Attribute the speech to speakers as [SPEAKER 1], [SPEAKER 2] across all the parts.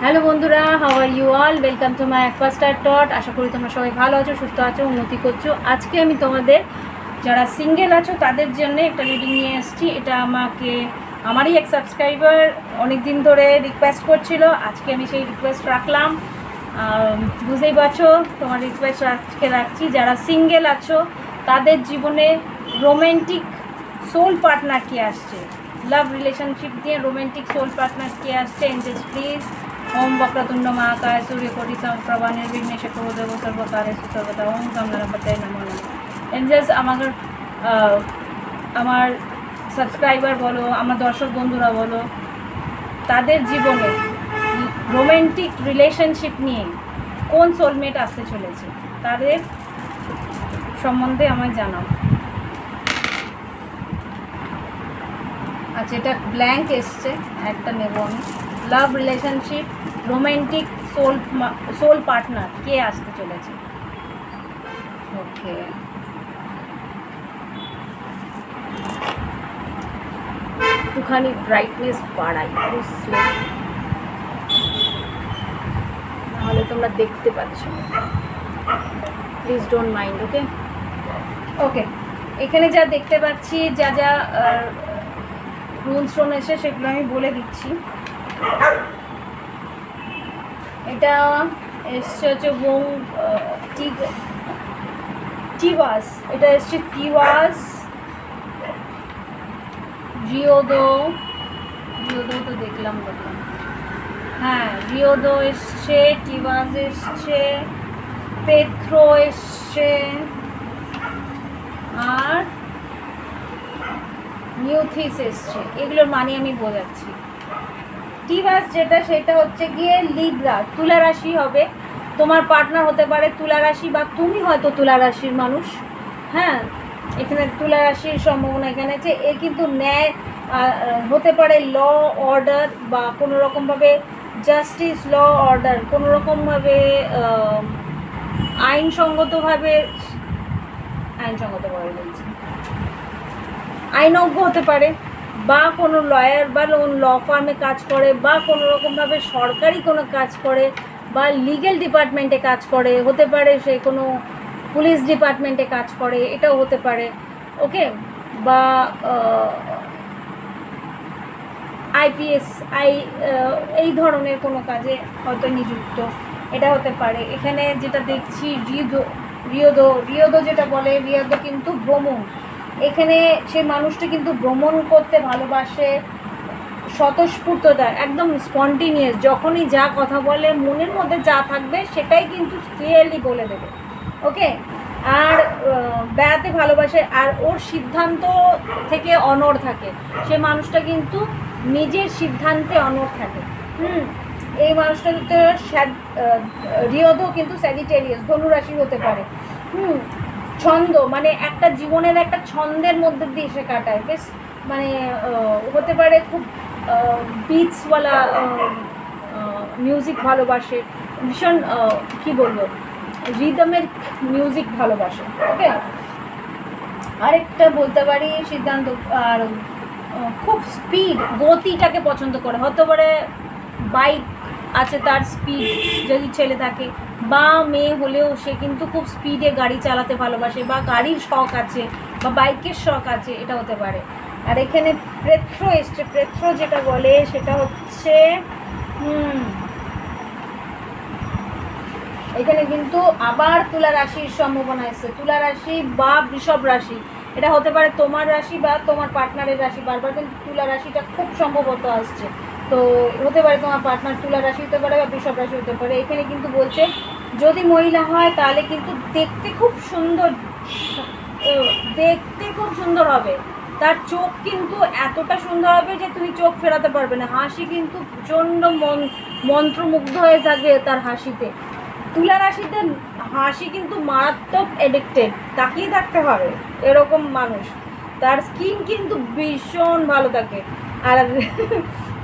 [SPEAKER 1] Hello বন্ধুরা, how are you all? Welcome to my Aquastar টট। আশা করি তোমরা সবাই ভালো আছো, সুস্থ আছো, উন্নতি করছো। আজকে আমি তোমাদের যারা সিঙ্গেল আছো তাদের জন্য একটা রিডিং নিয়ে এসেছি। এটা আমারই এক সাবস্ক্রাইবার অনেক দিন ধরে রিকোয়েস্ট করছিল। আজকে আমি সেই রিকোয়েস্ট রাখলাম। বুঝতেই পারছো, তোমার রিকোয়েস্ট আজকে রাখছি। যারা সিঙ্গেল আছো তাদের জীবনে রোম্যান্টিক সোল পার্টনার কে আসছে, লাভ রিলেশনশিপ দিয়ে রোম্যান্টিক সোল পার্টনার কে আসছে। Angeles please. ওম বক্রতুণ্ড মহাকায় সূর্যকোটি সমপ্রভা নির্বিঘ্নে কুরুদেব সর্বকার্যেষু সর্বদা। ওম গণপতয়ে নমো নমঃ। এঞ্জেলস আমার সাবস্ক্রাইবার বলো, আমার দর্শক বন্ধুরা বলো, তাদের জীবনে রোম্যান্টিক রিলেশনশিপ নিয়ে কোন সোলমেট আসতে চলেছে তাদের সম্বন্ধে আমায় জানাও। আচ্ছা, এটা ব্ল্যাঙ্ক এসছে, একটা নেব আমি। Love relationship romantic soul partner কে আসতে চলেছে? ওকে, একটুখানি ব্রাইটনেস বাড়াই, বুঝলে, নাহলে তোমরা দেখতে পাচ্ছ। Please don't mind. Okay okay, এখানে যা দেখতে পাচ্ছি, যা যা রুল স্টোন এসে সেগুলো আমি বলে দিচ্ছি। এটা এসছে হচ্ছে টিওয়াস। এটা এসছে টিওয়াস, রিওদো তো দেখলাম। হ্যাঁ, রিওদো এসছে, টিওয়াস এসছে, পেথ্রো এসছে, আর নিউথিস এসছে। এগুলোর মানে আমি বোঝাচ্ছি। টিওয়াস যেটা, সেটা হচ্ছে গিয়ে লিব্রা, তুলা রাশি হবে। তোমার পার্টনার হতে পারে তুলা রাশি, বা তুমি হয়তো তুলা রাশির মানুষ। হ্যাঁ, এখানে তুলা রাশির সম্ভাবনা এখানে আছে। এ কিন্তু ন্যায় হতে পারে, ল অর্ডার, বা কোনো রকমভাবে জাস্টিস, ল অর্ডার, কোনো রকমভাবে আইনসঙ্গতভাবে বলছি, আইনজ্ঞ হতে পারে, বা কোনো লয়ার বা ল ফার্মে কাজ করে, বা কোনো রকমভাবে সরকারি কোনো কাজ করে, বা লিগ্যাল ডিপার্টমেন্টে কাজ করে, হতে পারে সে কোনো পুলিশ ডিপার্টমেন্টে কাজ করে, এটাও হতে পারে। ওকে, বা আইপিএস এই ধরনের কোনো কাজে হয়তো নিযুক্ত, এটা হতে পারে। এখানে যেটা দেখছি রিওদো যেটা বলে, রিওদো কিন্তু ভ্রমণ। এখানে সেই মানুষটা কিন্তু ভ্রমণ করতে ভালোবাসে, স্বতঃস্ফূর্ততা, একদম স্পন্টিনিয়াস। যখনই যা কথা বলে, মনের মধ্যে যা থাকবে সেটাই কিন্তু ক্লিয়ারলি বলে দেবে। ওকে, আর বেড়াতে ভালোবাসে, আর ওর সিদ্ধান্ত থেকে অনড় থাকে। সে মানুষটা কিন্তু নিজের সিদ্ধান্তে অনড় থাকে। এই মানুষটা কিন্তু রিওদো কিন্তু স্যাজিটেরিয়াস, ধনুরাশি হতে পারে। ছন্দ, মানে একটা জীবনের একটা ছন্দের মধ্যে দিয়ে সে কাটায়, বেশ মানে হতে পারে খুব বিটসওয়ালা মিউজিক ভালোবাসে, ভীষণ কী বলবো, রিদমের মিউজিক ভালোবাসে। ওকে, আরেকটা বলতে পারি সিদ্ধান্ত, আর খুব স্পিড, গতিটাকে পছন্দ করে। হতে পারে বাইক আছে, তার স্পিড যদি ছেলে থাকে বা মেয়ে হলেও সে কিন্তু খুব স্পিডে গাড়ি চালাতে ভালোবাসে, বা গাড়ির শখ আছে, বা বাইকের শখ আছে, এটা হতে পারে। আর এখানে পেথ্রো এসছে। পেথ্রো যেটা বলে সেটা হচ্ছে এখানে কিন্তু আবার তুলা রাশির সম্ভাবনা এসছে। তুলা রাশি বা বৃষভ রাশি, এটা হতে পারে তোমার রাশি বা তোমার পার্টনারের রাশি। বারবার কিন্তু তুলা রাশিটা খুব সম্ভবত আসছে, তো হতে পারে তোমার পার্টনার তুলা রাশি হতে পারে বা বৃষভ রাশি হতে পারে। এখানে কিন্তু বলছে যদি মহিলা হয় তাহলে কিন্তু দেখতে খুব সুন্দর হবে। তার চোখ কিন্তু এতটা সুন্দর হবে যে তুমি চোখ ফেরাতে পারবে না। হাসি কিন্তু প্রচণ্ড মন্ত্রমুগ্ধ হয়ে থাকবে তার হাসিতে। তুলা রাশিতে হাসি কিন্তু মারাত্মক এডিক্টেড, তাকিয়ে থাকতে হবে এরকম মানুষ। তার স্কিন কিন্তু ভীষণ ভালো থাকে। আর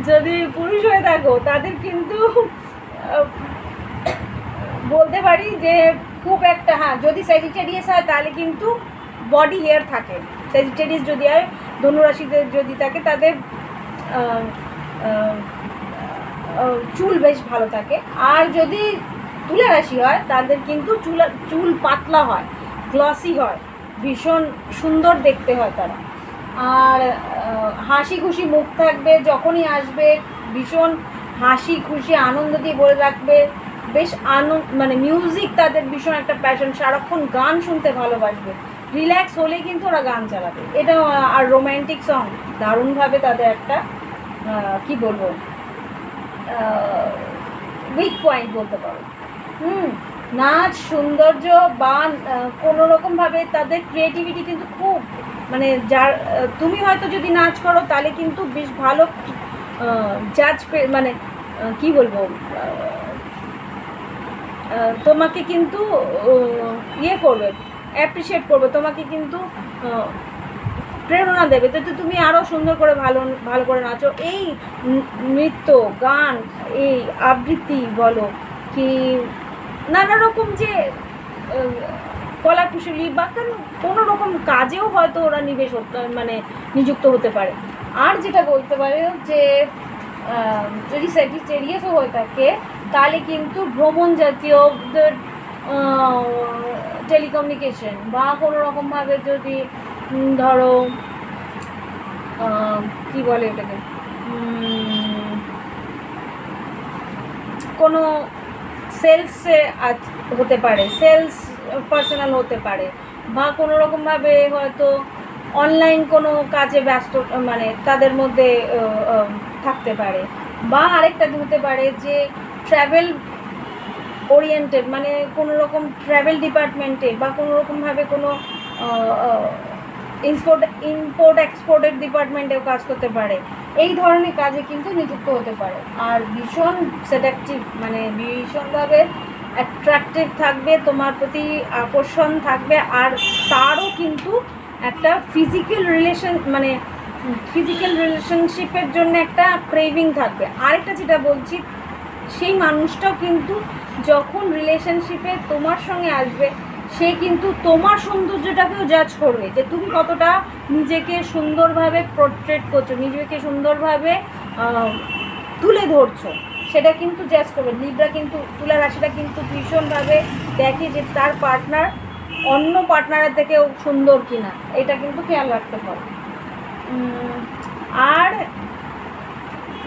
[SPEAKER 1] যদি পুরুষ হয়ে থাকো তাদের কিন্তু বলতে পারি যে খুব একটা, হ্যাঁ, যদি স্যাজিটেরিয়াস হয় তাহলে কিন্তু বডি হেয়ার থাকে। স্যাজিটেরিয়াস যদি হয়, ধনুরাশিতে যদি থাকে, তাদের চুল বেশ ভালো থাকে। আর যদি তুলা রাশি হয় তাদের কিন্তু চুল পাতলা হয়, গ্লসি হয়, ভীষণ সুন্দর দেখতে হয় তারা। আর হাসি খুশি মুখ থাকবে, যখনই আসবে ভীষণ হাসি খুশি আনন্দ দিয়ে বলে রাখবে, বেশ মানে মিউজিক তাদের ভীষণ একটা প্যাশন, সারাক্ষণ গান শুনতে ভালোবাসবে, রিল্যাক্স হলেই কিন্তু ওরা গান চালাবে। এটা আর রোম্যান্টিক সং দারুণভাবে তাদের একটা কি বলবো উইক পয়েন্ট বলতে পারো। নাচ সৌন্দর্য বা কোনো রকমভাবে তাদের ক্রিয়েটিভিটি কিন্তু খুব, মানে যার তুমি হয়তো যদি নাচ করো তাহলে কিন্তু বেশ ভালো জাজ, মানে কি বলবো, তোমাকে কিন্তু ইয়ে করবে, অ্যাপ্রিসিয়েট করবে, তোমাকে কিন্তু প্রেরণা দেবে তো তুমি আরও সুন্দর করে ভালো করে নাচো। এই নৃত্য, গান, এই আবৃত্তি বলো কি নানা রকম যে কলাকুশলী বা কোনো রকম কাজেও হয়তো ওরা মানে নিযুক্ত হতে পারে। আর যেটা বলতে পারে যে যদি স্যাজিটেরিয়াসও হয়ে থাকে তাহলে কিন্তু ভ্রমণ জাতীয়, টেলিকমিউনিকেশন বা কোনো রকমভাবে যদি ধরো কি বলে এটাকে, কোনো সেলসে হতে পারে, সেলস পার্সোনাল হতে পারে, বা কোনো রকমভাবে হয়তো অনলাইন কোনো কাজে ব্যস্ত, মানে তাদের মধ্যে থাকতে পারে। বা আরেকটা হতে পারে যে ট্রাভেল ওরিয়েন্টেড, মানে কোনো রকম ট্রাভেল ডিপার্টমেন্টে বা কোনো রকমভাবে কোনো ইম্পোর্ট এক্সপোর্টের ডিপার্টমেন্টেও কাজ করতে পারে। এই ধরনের কাজে কিন্তু নিযুক্ত হতে পারে। আর ভীষণ সেডাকটিভ, মানে ভীষণভাবে অ্যাট্রাকটিভ থাকবে, তোমার প্রতি আকর্ষণ থাকবে। আর তারও কিন্তু একটা ফিজিক্যাল রিলেশনশিপের জন্য একটা ক্রেভিং থাকবে। আরেকটা যেটা বলছি, সেই মানুষটাও কিন্তু যখন রিলেশনশিপে তোমার সঙ্গে আসবে সে কিন্তু তোমার সৌন্দর্যটাকেও জাজ করবে, যে তুমি কতটা নিজেকে সুন্দরভাবে পোর্ট্রেট করছো, নিজেকে সুন্দরভাবে তুলে ধরছো, সেটা কিন্তু জাজ করবে। লিব্রা কিন্তু, তুলা রাশিটা কিন্তু ভীষণভাবে দেখে যে তার পার্টনার অন্য পার্টনারের থেকেও সুন্দর কিনা, এটা কিন্তু খেয়াল রাখতে পারো। আর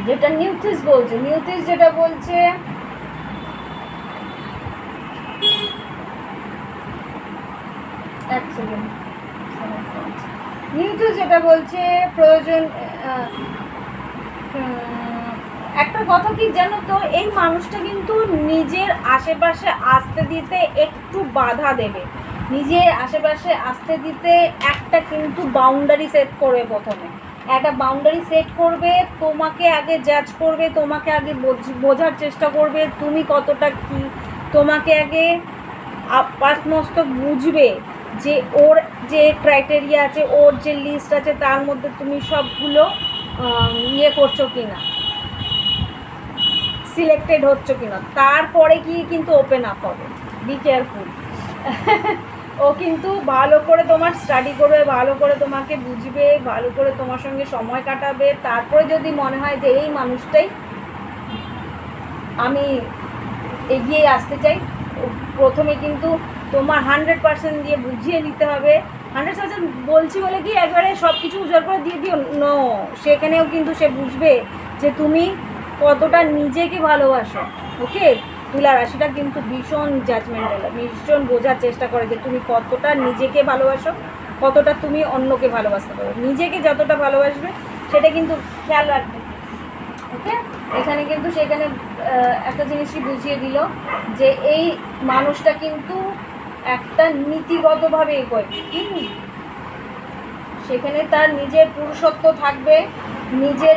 [SPEAKER 1] যেটা নিউথিস বলছে, নিউথিস যেটা বলছে এক সেকেন্ড, নিউথিস যেটা বলছে প্রয়োজন, একটা কথা কি জানো তো, এই মানুষটা কিন্তু নিজের আশেপাশে আসতে দিতে একটু বাধা দেবে, নিজের আশেপাশে আসতে দিতে একটা কিন্তু বাউন্ডারি সেট করবে। প্রথমে একটা বাউন্ডারি সেট করবে, তোমাকে আগে জাজ করবে, তোমাকে আগে বোঝার চেষ্টা করবে তুমি কতটা কি, তোমাকে আগে আপাতমস্তক বুঝবে যে ওর যে ক্রাইটেরিয়া আছে, ওর যে লিস্ট আছে তার মধ্যে তুমি সবগুলো ইয়ে করছো কিনা, সিলেক্টেড হচ্ছে কিনা, তারপরে গিয়ে কিন্তু ওপেন আপ হবে। Be careful. ও কিন্তু ভালো করে তোমার স্টাডি করবে, ভালো করে তোমাকে বুঝবে, ভালো করে তোমার সঙ্গে সময় কাটাবে, তারপরে যদি মনে হয় যে এই মানুষটাই আমি এগিয়ে আসতে চাই, প্রথমে কিন্তু তোমার 100% দিয়ে বুঝিয়ে নিতে হবে। 100% বলছি বলে কি একবারে সব কিছু উজাড় করে দিয়ে দিও, নো, সেখানেও কিন্তু সে বুঝবে যে তুমি কতটা নিজেকে ভালোবাসো। ওকে, তুলা রাশিটা কিন্তু ভীষণ জাজমেন্টাল, ভীষণ বোঝার চেষ্টা করে যে তুমি কতটা নিজেকে ভালোবাসো, কতটা তুমি অন্যকে ভালোবাসতে পারো। নিজেকে যতটা ভালোবাসবে সেটা কিন্তু খেয়াল রাখবে। ওকে, এখানে কিন্তু সেখানে একটা জিনিসই বুঝিয়ে দিল যে এই মানুষটা কিন্তু একটা নীতিগতভাবে এগোয়, সেখানে তার নিজের পুরুষত্ব থাকবে, নিজের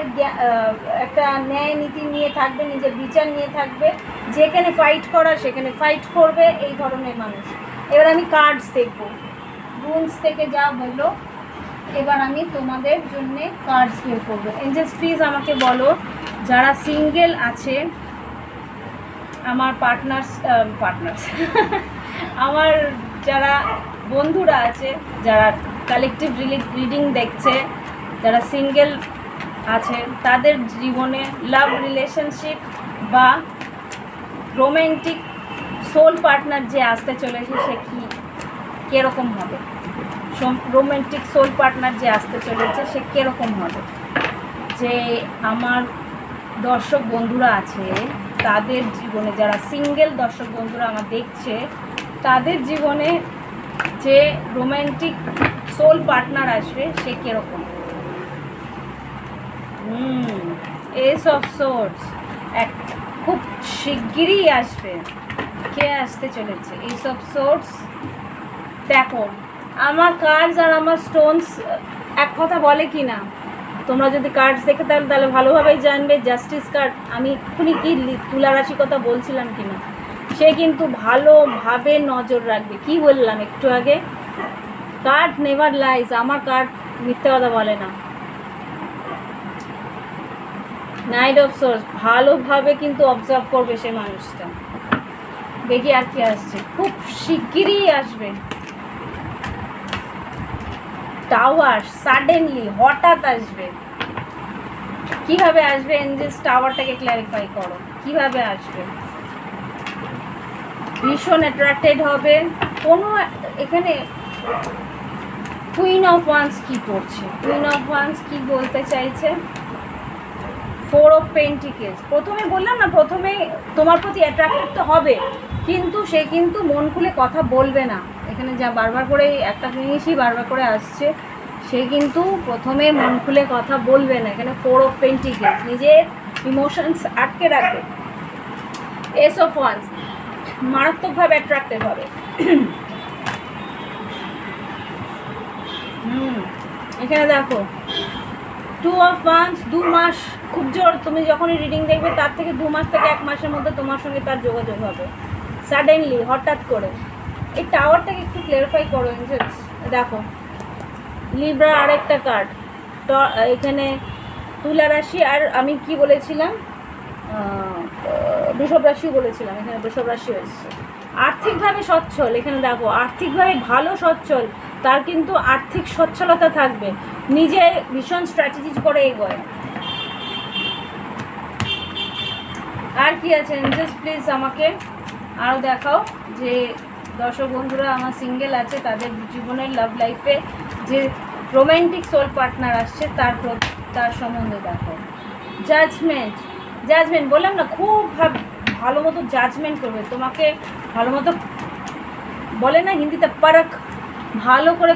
[SPEAKER 1] একটা ন্যায় নীতি নিয়ে থাকবে, নিজের বিচার নিয়ে থাকবে, যেখানে ফাইট করার সেখানে ফাইট করবে, এই ধরনের মানুষ। এবার আমি কার্ডস দেখব, রুলস থেকে যা বললো, এবার আমি তোমাদের জন্য কার্ডস বের করবো। এঞ্জেলস প্লিজ আমাকে বলো, যারা সিঙ্গেল আছে, আমার পার্টনার্স আমার যারা বন্ধুরা আছে, যারা কালেকটিভ রিডিং দেখছে, যারা সিঙ্গেল আছে, তাদের জীবনে লাভ রিলেশনশিপ বা রোম্যান্টিক সোল পার্টনার যে আসতে চলেছে সে কীরকম হবে, রোম্যান্টিক সোল পার্টনার যে আসতে চলেছে সে কীরকম হবে। যে আমার দর্শক বন্ধুরা আছে তাদের জীবনে, যারা সিঙ্গেল দর্শক বন্ধুরা আমার দেখছে, তাদের জীবনে যে রোম্যান্টিক সোল পার্টনার আসবে সে কীরকম। এস অফ সোর্ডস খুব শিগগিরই আসবে। কে আসতে চলেছে এস অফ সোর্ডস? দেখো আমার কার্ডস আর আমার স্টোনস এক কথা বলে কি না, তোমরা যদি কার্ডস দেখে তাহলে ভালোভাবেই জানবে। জাস্টিস কার্ড, আমি এক্ষুনি কি তুলা রাশি কথা বলছিলাম কিনা, সে কিন্তু ভালোভাবে নজর রাখবে। কি বললাম একটু আগে, কার্ড নেভার লাইজ, আমার কার্ড মিথ্যে কথা বলে না। নাইট অফ সোর্স ভালোভাবে কিন্তু অবজার্ভ করবে সে মানুষটা। দেখি আর কি আসছে, খুব শিগগিরই আসবে। টাওয়ার সাডেনলি হঠাৎ আসবে। কিভাবে আসবে এঞ্জেলস, টাওয়ারটাকে ক্ল্যারিফাই করো, কিভাবে আসবে। ভীষণ অ্যাট্রাক্টেড হবে কোনো, এখানে কুইন অফ ওয়ান্স কি করছে, কুইন অফ ওয়ান্স কি বলতে চাইছে, 4 অফ পেন্টিকেলস। প্রথমে বললাম না, প্রথমে তোমার প্রতি অ্যাট্রাক্টেড তো হবে, কিন্তু সে কিন্তু মন খুলে কথা বলবে না। এখানে যা বারবার করে একটা জিনিসই বারবার করে আসছে, সে কিন্তু প্রথমে মন খুলে কথা বলবে না। এখানে 4 অফ পেন্টিকেলস, নিজের ইমোশনস আটকে রাখবে। এস অফ ওয়ান্স মারাত্মকভাবে অ্যাট্রাক্টেড হবে। এখানে দেখো 2 অফ ওয়ান্স, 2 মাস খুব জোর, তুমি যখনই রিডিং দেখবে তার থেকে 2 মাস থেকে 1 মাসের মধ্যে তোমার সঙ্গে তার যোগাযোগ হবে সাডেনলি, হঠাৎ করে। এই টাওয়ারটাকে একটু ক্লিয়ারিফাই করো এঞ্জেলস। দেখো লিব্রা আরেকটা কার্ড, এখানে তুলা রাশি, আর আমি কি বলেছিলাম, বৃষভ রাশিও বলেছিলাম, এখানে বৃষভ রাশি হয়েছে। আর্থিকভাবে সচ্ছল, এখানে দেখো আর্থিকভাবে ভালো সচ্ছল, তার কিন্তু আর্থিক সচ্ছলতা থাকবে, নিজে ভীষণ স্ট্র্যাটেজি করে এগোয়। আর কি আছে এঞ্জেলস প্লিজ আমাকে আরও দেখাও, যে দর্শক বন্ধুরা আমার সিঙ্গেল আছে তাদের জীবনের লাভ লাইফে যে রোম্যান্টিক সোল পার্টনার আসছে তার সম্বন্ধে দেখো। জাজমেন্ট, জাজমেন্ট বললাম না, খুব ভালো মতো জাজমেন্ট করবে তোমাকে, ভালো মতো বলে না হিন্দিতে পরখ, ভালো করে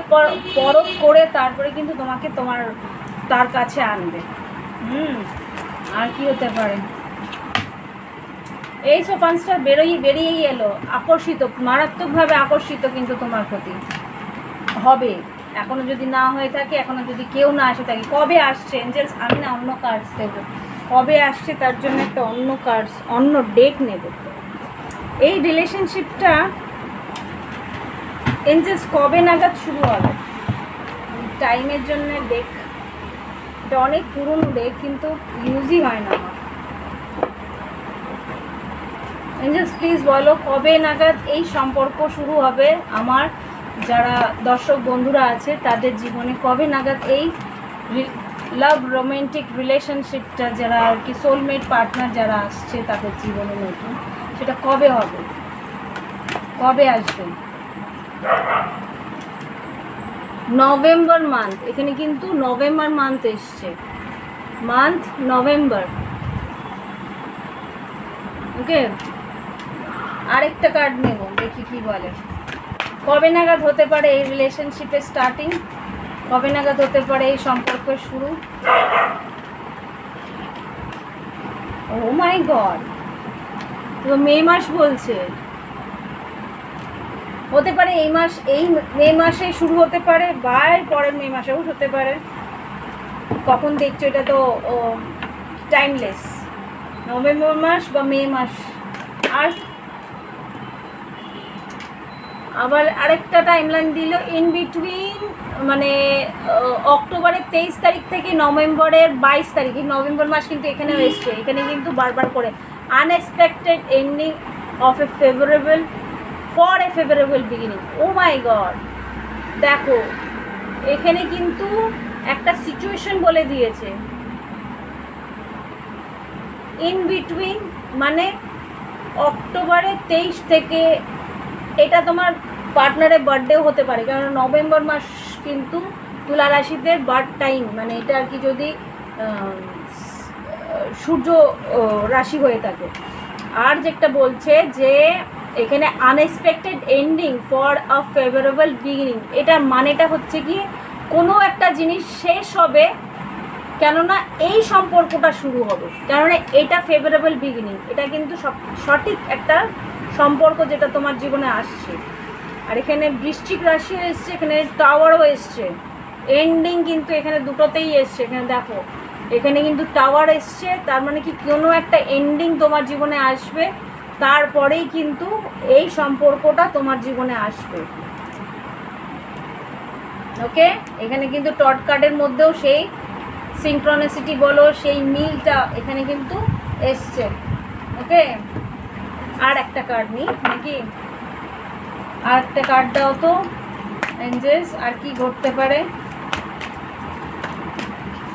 [SPEAKER 1] পরখ করে তারপরে কিন্তু তোমাকে তার কাছে আনবে। আর কি হতে পারে, এই সব পাঁচটা বেরিয়েই এলো। আকর্ষিত, মারাত্মকভাবে আকর্ষিত কিন্তু তোমার প্রতি হবে, এখনো যদি না হয়ে থাকে, এখনো যদি কেউ না আসে থাকে। কবে আসছে এঞ্জেলস, আমি না অন্য কার্ডস দেবো, কবে আসছে তার জন্য একটা অন্য কার্ডস, অন্য ডেট নেব। এই রিলেশনশিপটা এঞ্জেলস কবে নাগাদ শুরু হবে, টাইমের জন্য ডেট, এটা অনেক পুরনো ডেট কিন্তু ইউজই হয় না আমার। এঞ্জেলস প্লিজ বলো কবে নাগাদ এই সম্পর্ক শুরু হবে, আমার যারা দর্শক বন্ধুরা আছে তাদের জীবনে কবে নাগাদ এই লাভ রোম্যান্টিক রিলেশনশিপটা, যারা আর কি সোলমেট পার্টনার যারা আসছে তাদের জীবনে নতুন, সেটা কবে হবে, কবে আসবে। নভেম্বর মান্থ, এখানে কিন্তু নভেম্বর মান্থ এসছে, মান্থ নভেম্বর। ওকে, আরেকটা কার্ড নেব, দেখি কি বলে। কবে নাগাদ হতে পারে এই রিলেশনশিপের স্টার্টিং, কবে নাগাদ হতে পারে এই সম্পর্কের শুরু। ও মাই গড, তো মে মাস বলছে, হতে পারে এই মাস, এই মে মাসে শুরু হতে পারে, বা পরের মে মাসেও হতে পারে। কখন দেখছো এটা তো টাইমলেস, নভেম্বর মাস বা মে মাস। আর আবার আরেকটা টাইমলাইন দিল ইন বিটুইন, মানে অক্টোবরের 23 তারিখ থেকে নভেম্বরের 22 তারিখ। নভেম্বর মাস কিন্তু এখানেও এসছে, এখানে কিন্তু বারবার করে unexpected ending of a favourable for a favourable beginning. Oh my God, দেখো এখানে কিন্তু একটা সিচুয়েশন বলে দিয়েছে, ইন বিটুইন মানে অক্টোবরের 23 থেকে, এটা তোমার পার্টনারের বার্থডেও হতে পারে, কারণ নভেম্বর মাস কিন্তু তুলা রাশিতে বার্থ টাইম, মানে এটা আর কি যদি সূর্য রাশি হয়ে থাকে। আর যেটা বলছে যে এখানে unexpected ending for a favourable beginning, এটার মানেটা হচ্ছে কি কোনো একটা জিনিস শেষ হবে, কেননা এই সম্পর্কটা শুরু হবে, কেননা এটা ফেভারেবল বিগিনিং, এটা কিন্তু সঠিক একটা সম্পর্ক যেটা তোমার জীবনে আসছে। আর এখানে বৃশ্চিক রাশিও এসছে, এখানে টাওয়ারও এসছে, এন্ডিং কিন্তু এখানে দুটোতেই এসছে। এখানে দেখো এখানে কিন্তু টাওয়ার এসছে, তার মানে কি কোনো একটা এন্ডিং তোমার জীবনে আসবে, তারপরেই কিন্তু এই সম্পর্কটা তোমার জীবনে আসবে। ওকে, এখানে কিন্তু টট কার্ডের মধ্যেও সেই সিনক্রনিসিটি বলো, সেই মিলটা এখানে কিন্তু এসছে। ওকে, আর একটা কার্ড নিই নাকি, আর একটা কার্ড দাও তো এঞ্জেলস, আর কি ঘটতে পারে,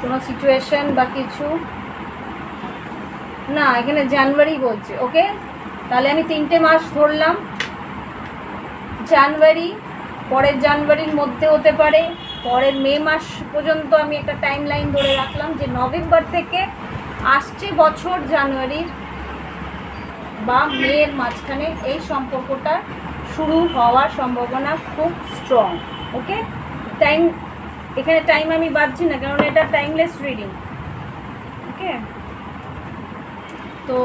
[SPEAKER 1] কোনো সিচুয়েশন বা কিছু না, এখানে জানুয়ারি বলছে। ওকে, তাহলে আমি 3টে মাস ধরলাম, জানুয়ারি, পরের জানুয়ারির মধ্যে হতে পারে, পরের মে মাস পর্যন্ত আমি একটা টাইম লাইন ধরে রাখলাম, যে নভেম্বর থেকে আসছে বছর জানুয়ারির বা মের মাঝখানে এই সম্পর্কটা শুরু হওয়ার সম্ভাবনা খুব স্ট্রং। ওকে, টাইম, এখানে টাইম আমি বাদছি না, কারণ এটা টাইমলেস রিডিং। ওকে, তো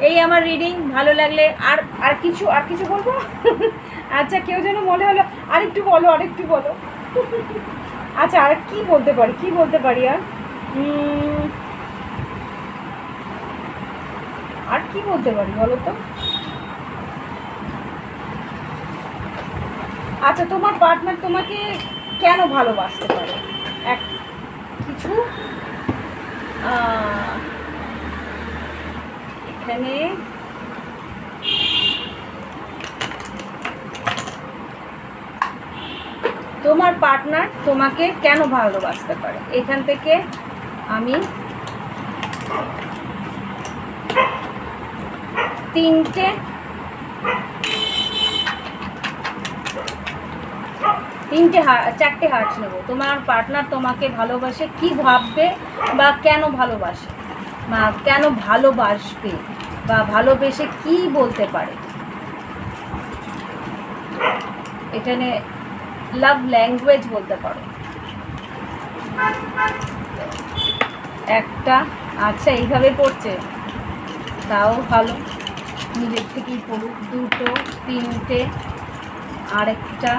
[SPEAKER 1] এই আমার রিডিং। ভালো লাগলে আর কিছু বলবো? আচ্ছা, কেউ যেন মনে হলো আরেকটু বলো। আচ্ছা, আর কি বলতে পারি আর কি বলতে পারি বলো তো? আচ্ছা, তোমার পার্টনার তোমাকে কেন ভালোবাসতে পারে? কিছু এখানে তোমার পার্টনার তোমাকে কেন ভালোবাসতে পারে, এখান থেকে আমি 4টে হার্টস নেব। তোমার পার্টনার তোমাকে ভালোবাসে, কি ভাববে বা কেন ভালোবাসে, বা কেন ভালোবাসবে, বা ভালোবেসে কি বলতে পারে। এখানে লাভ ল্যাঙ্গুয়েজ বলতে পারো একটা। আচ্ছা, এইভাবে পড়ছে, তাও ভালো, নিজের থেকেই পড়ুক। 2টো, 3টে, আরেকটা,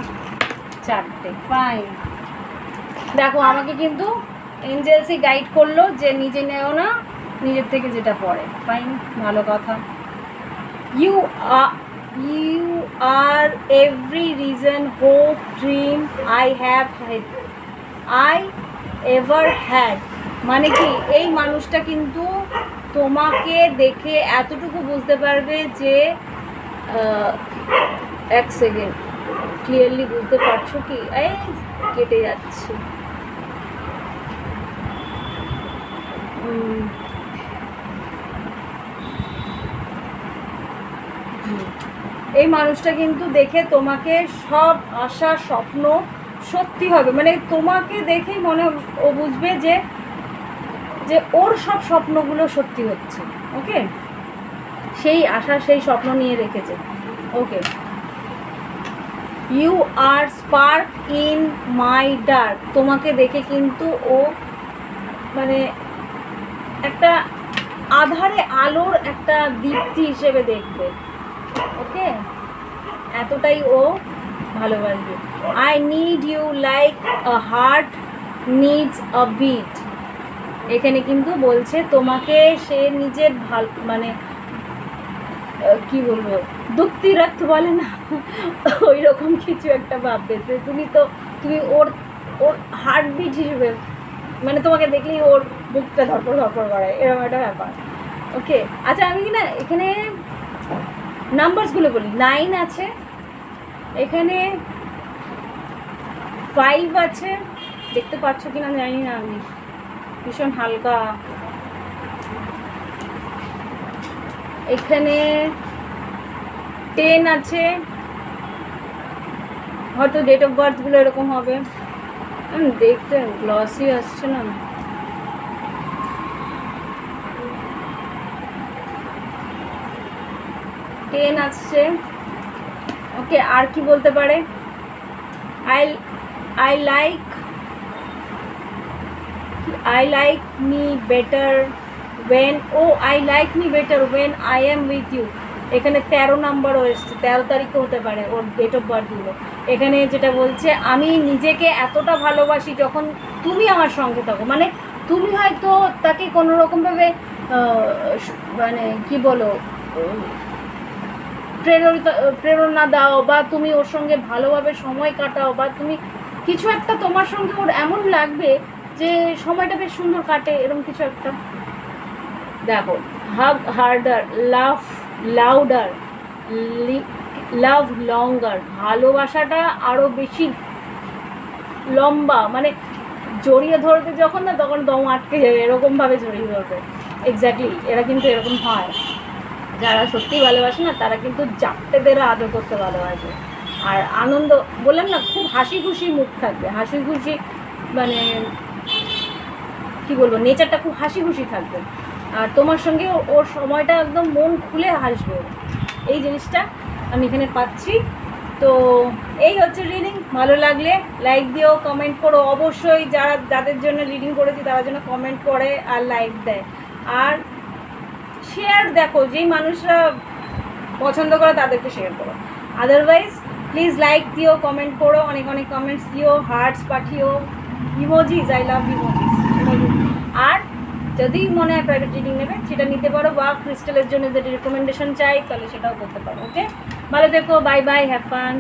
[SPEAKER 1] 4টে, ফাইন। দেখো আমাকে কিন্তু এঞ্জেলসই গাইড করলো যে নিজে নেও না, নিজের থেকে যেটা পড়ে। ফাইন, ভালো কথা। You are every reason, hope, dream I ever had. মানে কি এই মানুষটা কিন্তু তোমাকে দেখে এতটুকু বুঝতে পারবে যে, এক সেকেন্ড, ক্লিয়ারলি বুঝতে পারছো কি? এই কেটে যাচ্ছে। এই মানুষটা কিন্তু দেখে তোমাকে সব আশা স্বপ্ন সত্যি হবে, মানে তোমাকে দেখেই ও বুঝবে যে ওর সব স্বপ্নগুলো সত্যি হচ্ছে। ওকে, সেই আশা সেই স্বপ্ন নিয়ে রেখেছে। Okay, you are spark in my dark. তোমাকে দেখে কিন্তু ও মানে একটা আধারে আলোর একটা দীপ্তি হিসেবে দেখবে। ওকে, এতটাই ও ভালোবাসবে। I need you like a heart needs a beat. এখানে কিন্তু বলছে তোমাকে সে নিজের মানে কি বলবো, দুঃখী রাখতে বলে না, ওই রকম কিছু একটা ভাববে যে তুমি ওর হার্টবিট হিসেবে, মানে তোমাকে দেখলেই ওর বুকটা ধরপড় করে, এরকম একটা ব্যাপার। ওকে, আচ্ছা আমি না এখানে নাম্বারসগুলো বলি। 9 আছে, এখানে 5 আছে, দেখতে পাচ্ছ কিনা জানি না, আমি ভীষণ হালকা এখানে 10 আছে, হয়তো ডেট অফ বার্থগুলো এরকম হবে। দেখতে গ্লসি আসছে না। টেন আসছে। ওকে, আর কি বলতে পারে? I like me better when, I like me better when I am with you. এখানে 13 নাম্বারও এসছে, 13 তারিখও হতে পারে ওর ডেট অফ বার্থগুলো। এখানে যেটা বলছে, আমি নিজেকে এতটা ভালোবাসি যখন তুমি আমার সঙ্গে থাকো। মানে তুমি হয়তো তাকে কোনো রকমভাবে মানে কি বলো, প্রেরণা দাও, বা তুমি ওর সঙ্গে ভালোভাবে সময় কাটাও, বা তুমি কিছু একটা তোমার সঙ্গে ওর এমন লাগবে যে সময়টা বেশ সুন্দর কাটে, এরকম কিছু একটা। দেখো, হাগ হার্ডার, লাভ লাউডার, লাভ লঙ্গার, ভালোবাসাটা আরও বেশি লম্বা, মানে জড়িয়ে ধরবে যখন না, তখন দম আটকে যাবে, এরকমভাবে জড়িয়ে ধরবে। এক্স্যাক্টলি, এরা কিন্তু এরকম হয়। যারা সত্যি ভালোবাসে না, তারা কিন্তু জাপটেদের আদর করতে ভালোবাসে। আর আনন্দ, বললাম না, খুব হাসি খুশি মুখ থাকবে, হাসি খুশি, মানে কি বলবো, নেচারটা খুব হাসি খুশি থাকবে। আর তোমার সঙ্গে ওর সময়টা একদম মন খুলে হাসবে। এই জিনিসটা আমি এখানে পাচ্ছি। তো এই হচ্ছে রিডিং। ভালো লাগলে লাইক দিও, কমেন্ট করো অবশ্যই। যাদের জন্য রিডিং করেছি তারা যেন কমেন্ট করে আর লাইক দেয়, আর শেয়ার, দেখো যেই মানুষরা পছন্দ করে তাদেরকে শেয়ার করো। আদারওয়াইজ প্লিজ লাইক দিও, কমেন্ট করো, অনেক অনেক কমেন্টস দিও, হার্টস পাঠিও, ইমোজিস, আই লাভ ইমোজিস। আর যদি মনে হয় প্রাইভেট রিডিং নেবে, সেটা নিতে পারো, বা ক্রিস্টালের জন্য যদি রেকমেন্ডেশন চাই তাহলে সেটাও করতে পারো। ওকে, ভালো থেকো, বাই বাই, হ্যাভ ফান।